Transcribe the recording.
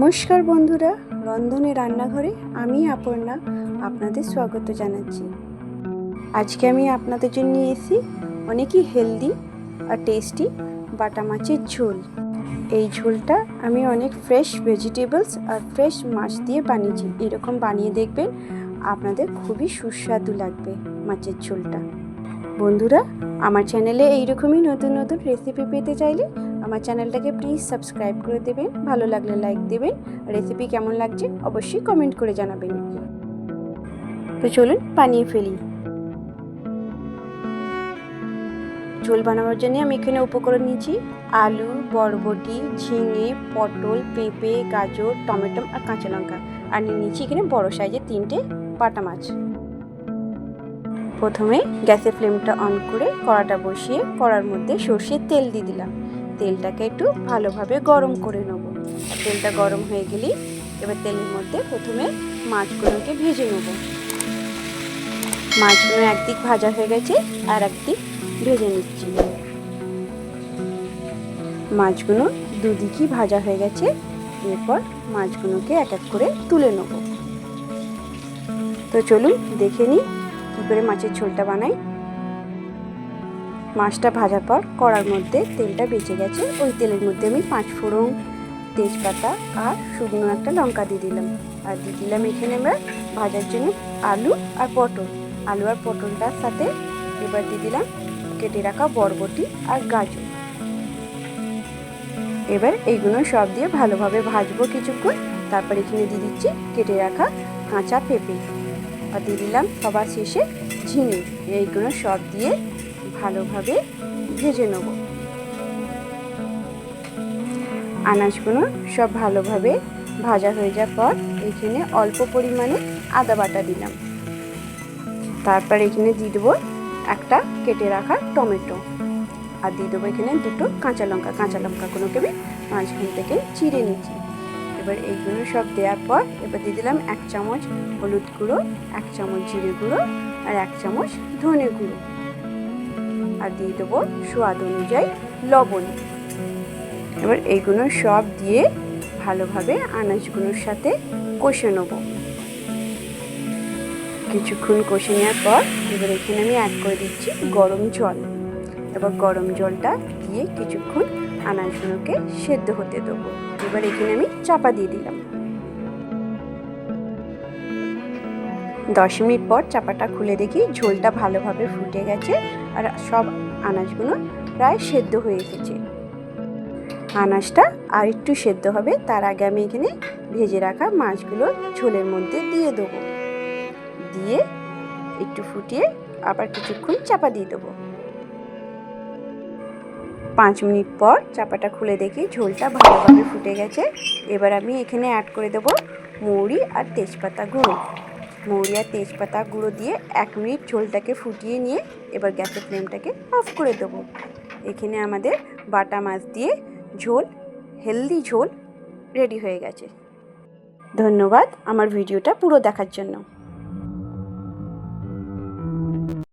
নমস্কার বন্ধুরা, রন্ধনে রান্নাঘরে আমি অপর্ণা আপনাদের স্বাগত জানাচ্ছি। আজকে আমি আপনাদের জন্য নিয়ে এসেছি অনেকই হেলদি আর টেস্টি বাটা মাছের ঝোল। এই ঝোলটা আমি অনেক ফ্রেশ ভেজিটেবলস আর ফ্রেশ মাছ দিয়ে বানিয়েছি। এরকম বানিয়ে দেখবেন, আপনাদের খুবই সুস্বাদু লাগবে মাছের ঝোলটা। বন্ধুরা, আমার চ্যানেলে এইরকমই নতুন নতুন রেসিপি পেতে চাইলে আমার চ্যানেলটাকে প্লিজ সাবস্ক্রাইব করে দেবেন, ভালো লাগলে লাইক দেবেন, রেসিপি কেমন লাগছে অবশ্যই কমেন্ট করে জানাবেন। তো চলুন বানিয়ে ফেলি। ঝোল বানানোর জন্য আমি এখানে উপকরণ নিয়েছি আলু, বরবটি, ঝিঙে, পটল, পেঁপে, গাজর, টমেটো আর কাঁচা লঙ্কা। আর নিয়েছি এখানে বড় সাইজের 3টে বাটা মাছ। প্রথমে গ্যাসের ফ্লেমটা অন করে কড়াটা বসিয়ে কড়ার মধ্যে সর্ষের তেল দিয়ে দিলাম। তেলটাকে একটু ভালোভাবে গরম করে নেব। তেলটা গরম হয়ে গেলেই এবার তেলের মধ্যে প্রথমে মাছগুলোকে ভেজে নেব। মাছগুলো একদিক ভাজা হয়ে গেছে, আর একদিক ভেজে নিচ্ছি। মাছগুলো দুদিকই ভাজা হয়ে গেছে। এরপর মাছগুলোকে এক এক করে তুলে নেব। তো চলুন দেখে নিই কী করে মাছের ঝোলটা বানাই। মাছটা ভাজার পর কড়ার মধ্যে তেলটা বেঁচে গেছে। ওই তেলের মধ্যে আমি 5 ফোড়ন, তেজপাতা আর শুকনো একটা লঙ্কা দিয়ে দিলাম। আর দিয়ে দিলাম এখানে আমরা ভাজার জন্য আলু আর পটল। আলু আর পটলটার সাথে এবার দিয়ে দিলাম কেটে রাখা বরবটি আর গাজর। এবার এইগুলো সব দিয়ে ভালোভাবে ভাজবো কিছুক্ষণ। তারপর এখানে দিয়ে দিচ্ছি কেটে রাখা কাঁচা পেঁপে, আর দিয়ে দিলাম সবার শেষে ঝিঙে। এইগুলো সব দিয়ে ভালোভাবে ভেজে নেব। আনাজগুলো সব ভালোভাবে ভাজা হয়ে যাওয়ার পর এখানে অল্প পরিমাণে আদা বাটা দিলাম। তারপর এখানে দিয়ে দেবো একটা কেটে রাখা টমেটো, আর দিয়ে দেবো এখানে 2টো কাঁচা লঙ্কা। কাঁচা লঙ্কাগুলোকে আমি মাঝখান থেকে চিড়ে নিচ্ছি। এবার এইগুলো সব দেওয়ার পর এবার দিয়ে দিলাম 1 চামচ হলুদ গুঁড়ো, 1 চামচ জিরে গুঁড়ো আর 1 চামচ ধনে গুঁড়ো, আর দিয়ে দেবো স্বাদ অনুযায়ী লবণ। এবার এইগুলো সব দিয়ে ভালোভাবে আনাজগুলোর সাথে কষে নেব। কিছুক্ষণ কষে নেওয়ার পর এবার এখানে আমি অ্যাড করে দিচ্ছি গরম জল। এবার গরম জলটা দিয়ে কিছুক্ষণ আনাজগুলোকে সেদ্ধ হতে দেবো। এবার এখানে আমি চাপা দিয়ে দিলাম। 10 মিনিট পর চাপাটা খুলে দেখি ঝোলটা ভালোভাবে ফুটে গেছে আর সব আনাজগুলো প্রায় সেদ্ধ হয়ে এসেছে। আনাজটা আর একটু সেদ্ধ হবে, তার আগে আমি এখানে ভেজে রাখা মাছগুলো ঝোলের মধ্যে দিয়ে দেবো। দিয়ে একটু ফুটিয়ে আবার কিছুক্ষণ চাপা দিয়ে দেবো। 5 মিনিট পর চাপাটা খুলে দেখি ঝোলটা ভালোভাবে ফুটে গেছে। এবার আমি এখানে অ্যাড করে দেবো মৌরি আর তেজপাতা গুঁড়ো। মৌরি আর তেজপাতা গুঁড়ো দিয়ে 1 মিনিট ঝোলটাকে ফুটিয়ে নিয়ে এবার গ্যাসের ফ্লেমটাকে অফ করে দেবো। এখানে আমাদের বাটা মাছ দিয়ে ঝোল, হেলদি ঝোল রেডি হয়ে গেছে। ধন্যবাদ আমার ভিডিওটা পুরো দেখার জন্য।